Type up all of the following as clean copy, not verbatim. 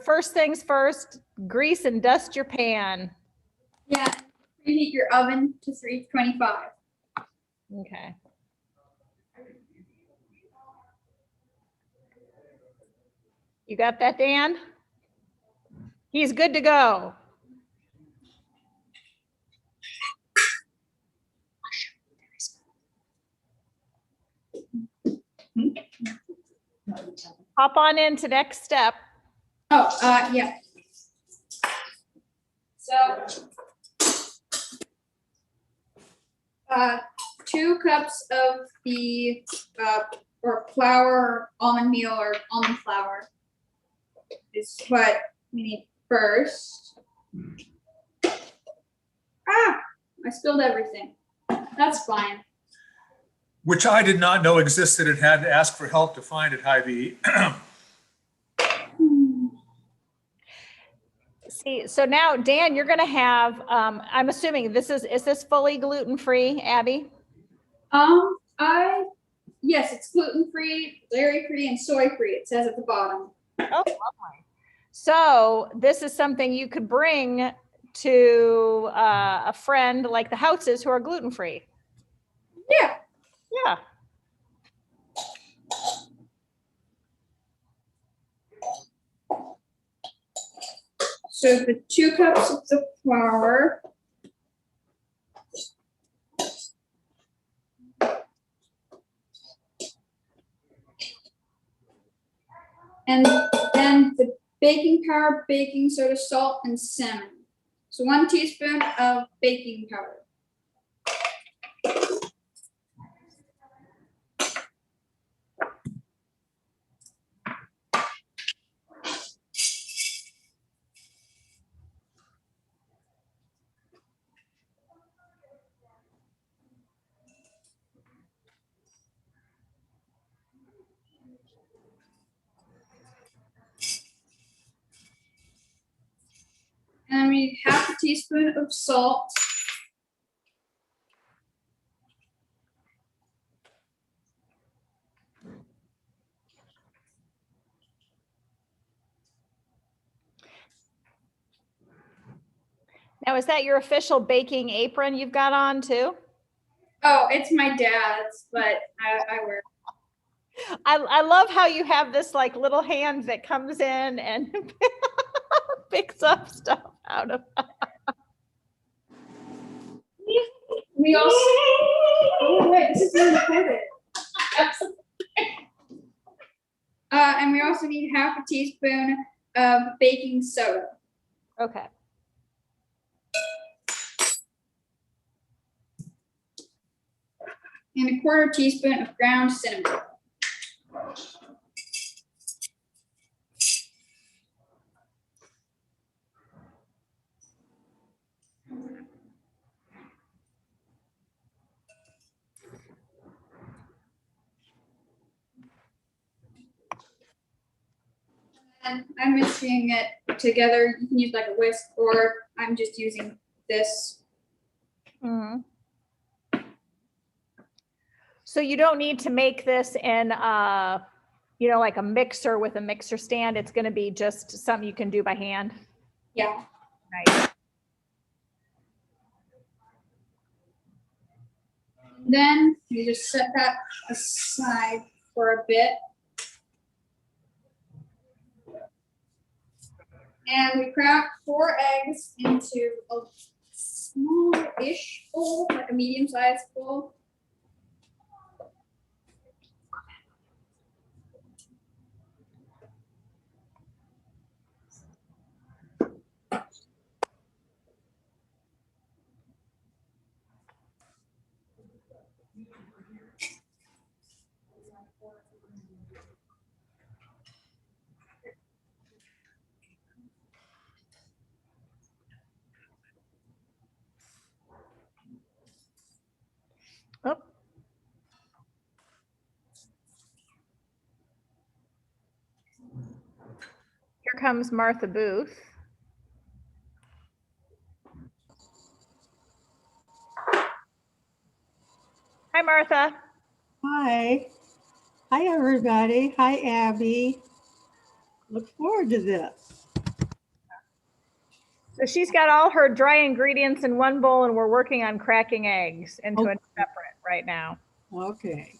first things first, grease and dust your pan. Yeah, preheat your oven to 325. Okay. You got that, Dan? He's good to go. Hop on into next step. Oh, yeah. So, 2 cups of the or flour, almond meal, or almond flour is what we need first. Ah, I spilled everything. That's fine. Which I did not know existed and had to ask for help to find at Hy-Vee. See, so now, Dan, you're going to have, I'm assuming is this fully gluten-free, Abby? Yes, it's gluten-free, dairy-free, and soy-free. It says at the bottom. Oh, lovely. So this is something you could bring to a friend like the Houses who are gluten-free. Yeah. Yeah. So the 2 cups of the flour. And then the baking powder, baking soda, salt, and cinnamon. So 1 teaspoon of baking powder. And we need 1/2 teaspoon of salt. Now, is that your official baking apron you've got on too? Oh, it's my dad's, but I wear it. I love how you have this like little hand that comes in and picks up stuff out of. We also. Oh wait, this is being recorded. And we also need 1/2 teaspoon of baking soda. Okay. And 1/4 teaspoon of ground cinnamon. And I'm mixing it together. You can use like a whisk, or I'm just using this. Mm-hmm. So you don't need to make this in, like a mixer with a mixer stand. It's going to be just something you can do by hand. Yeah. Nice. Then you just set that aside for a bit. And we crack 4 eggs into a small-ish bowl, like a medium-sized bowl. Oh. Here comes Martha Booth. Hi, Look forward to this. So she's got all her dry ingredients in one bowl and we're working on cracking eggs into a separate right now. Okay.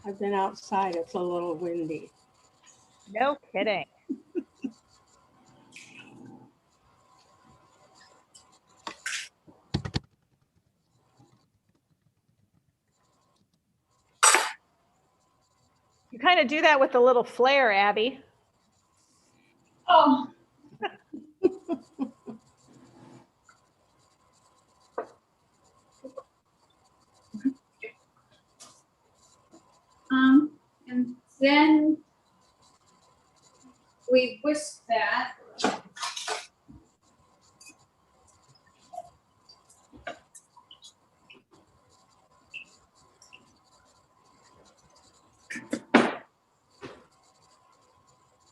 I've been outside. It's a little windy. No kidding. You kind of do that with a little flair, Abby. Oh. And then we whisk that.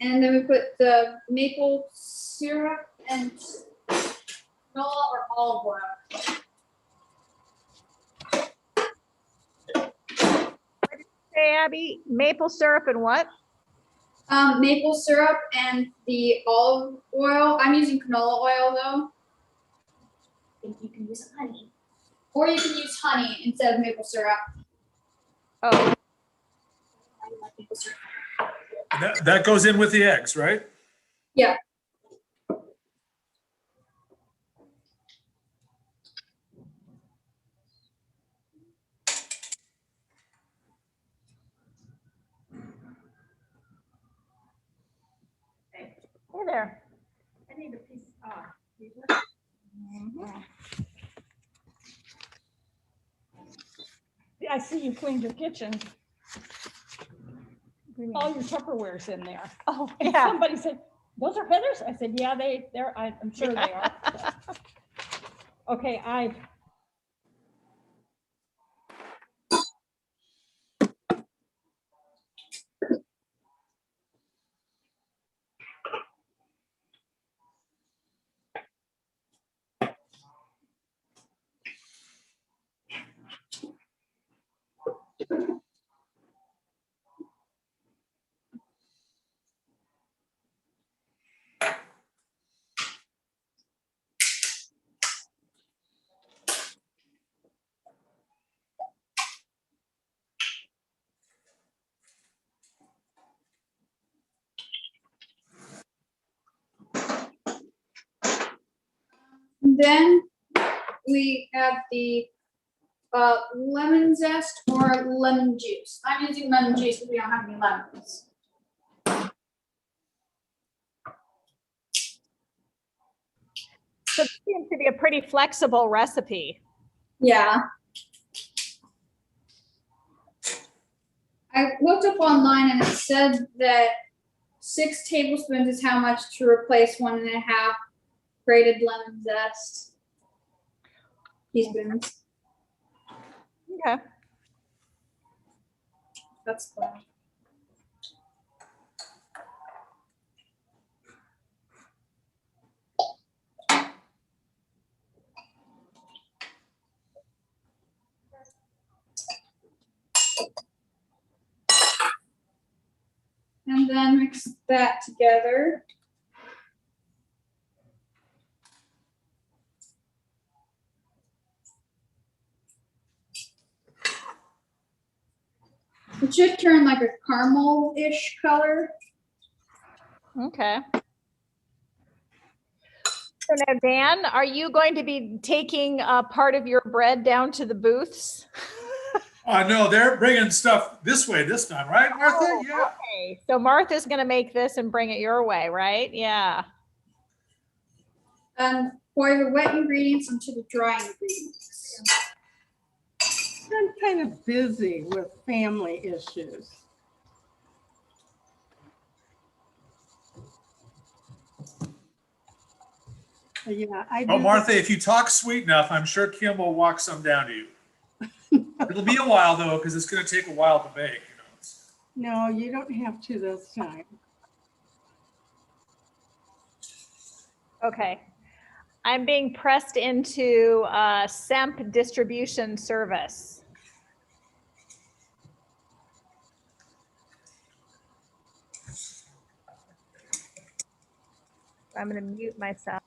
And then we put the maple syrup and canola or olive oil. Hey, Abby, maple syrup and what? Maple syrup and the olive oil. I'm using canola oil though. I think you can use honey. Or you can use honey instead of maple syrup. Oh, I like maple syrup. That goes in with the eggs, right? Yeah. hey there. I need a piece. I see you cleaned your kitchen. All your Tupperware's in there. Oh, And yeah. somebody said, those are Heather's? I said, yeah, I'm sure they are. Okay, Then we have the lemon zest or lemon juice. I'm using lemon juice because we don't have any lemons. So it seems to be a pretty flexible recipe. Yeah. I looked up online and it said that 6 tablespoons is how much to replace 1.5 grated lemon zest. Teaspoons. Okay. That's cool. And then mix that together. It should turn like a caramel-ish color. Okay. So now, Dan, are you going to be taking part of your bread down to the booths? No, they're bringing stuff this way this time, right, Martha? Oh, Yeah. okay. So Martha's going to make this and bring it your way, right? Yeah. Pour the wet ingredients into the dry ingredients. I'm kind of busy with family issues. Yeah, Oh, Martha, if you talk sweet enough, I'm sure Kim will walk some down to you. It'll be a while though, because it's going to take a while to bake. No, you don't have to this time. Okay. I'm being pressed into SEMP distribution service. I'm going to mute myself.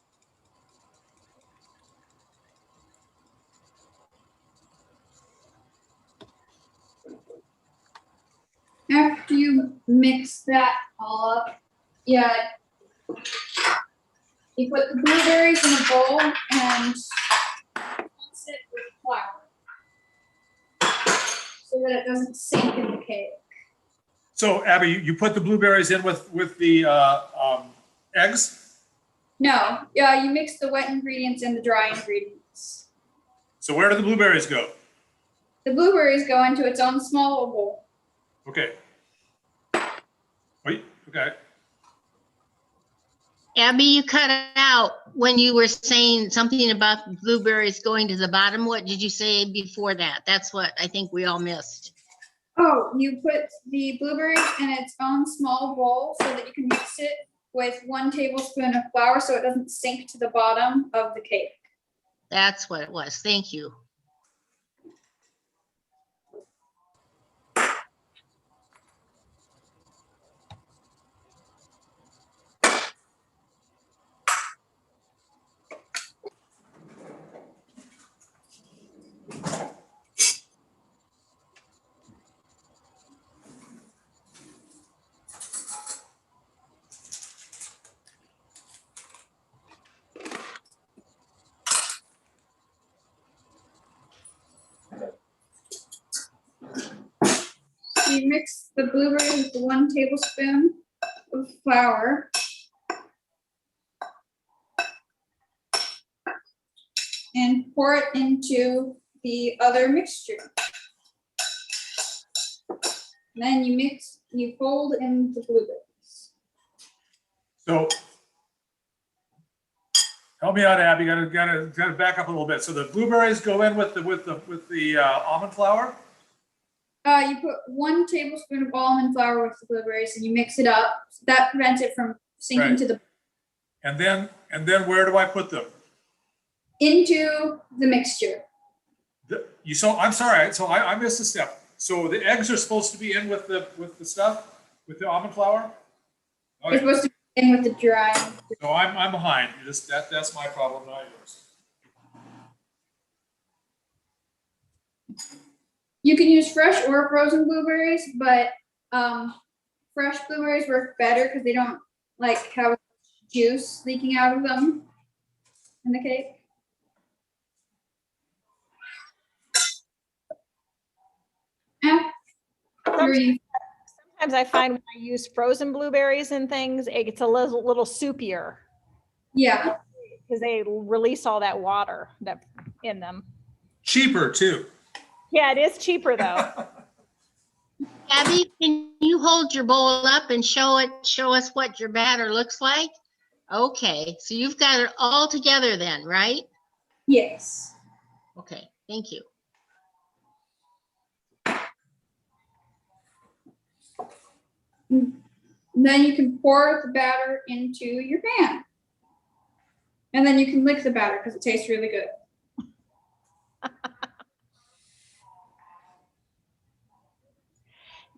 After you mix that all up, yeah, you put the blueberries in a bowl and mix it with flour so that it doesn't sink in the cake. So Abby, you put the blueberries in with the eggs? No, yeah, you mix the wet ingredients and the dry ingredients. So where do the blueberries go? The blueberries go into its own small bowl. Okay. Wait, okay. Abby, you cut out when you were saying something about blueberries going to the bottom. What did you say before that? That's what I think we all missed. Oh, you put the blueberries in its own small bowl so that you can mix it with 1 tablespoon of flour so it doesn't sink to the bottom of the cake. That's what it was. Thank you. You mix the blueberries with 1 tablespoon of flour. And pour it into the other mixture. Then you fold in the blueberries. So help me out, Abby. Gotta back up a little bit. So the blueberries go in with the almond flour. You put 1 tablespoon of almond flour with the blueberries and you mix it up. That prevents it from sinking Right. to the And then where do I put them? into the mixture. I'm sorry. So I missed a step. So the eggs are supposed to be in with the stuff, with the almond flour. You're Okay. supposed to be in with the dry. So I'm behind. That's my problem, not yours. You can use fresh or frozen blueberries, but fresh blueberries work better because they don't like have juice leaking out of them in the cake. After you Sometimes I find when I use frozen blueberries and things, it gets a little soupier yeah. because they release all that water that in them. Cheaper too. Yeah, it is cheaper though. Abby, can you hold your bowl up and show us what your batter looks like? Okay, so you've got it all together then, right? Yes. Okay, thank you. And then you can pour the batter into your pan. And then you can lick the batter because it tastes really good.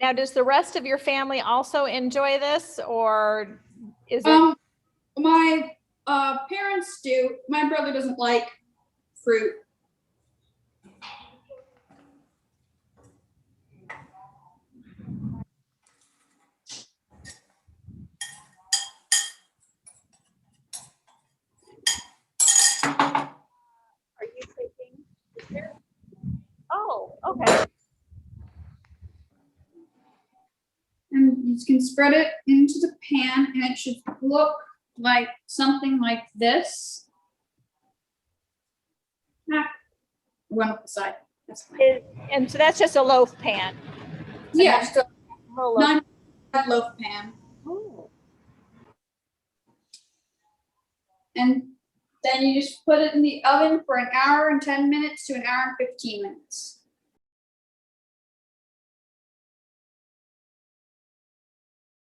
Now, does the rest of your family also enjoy this, or is it? My parents do. My brother doesn't like fruit. Are you taking? Oh, okay. And you can spread it into the pan and it should look like something like this. One up the side. That's fine. And so that's just a loaf pan. Yeah, just a Little loaf. non-loaf pan. Ooh. And then you just put it in the oven for 1 hour and 10 minutes to 1 hour and 15 minutes.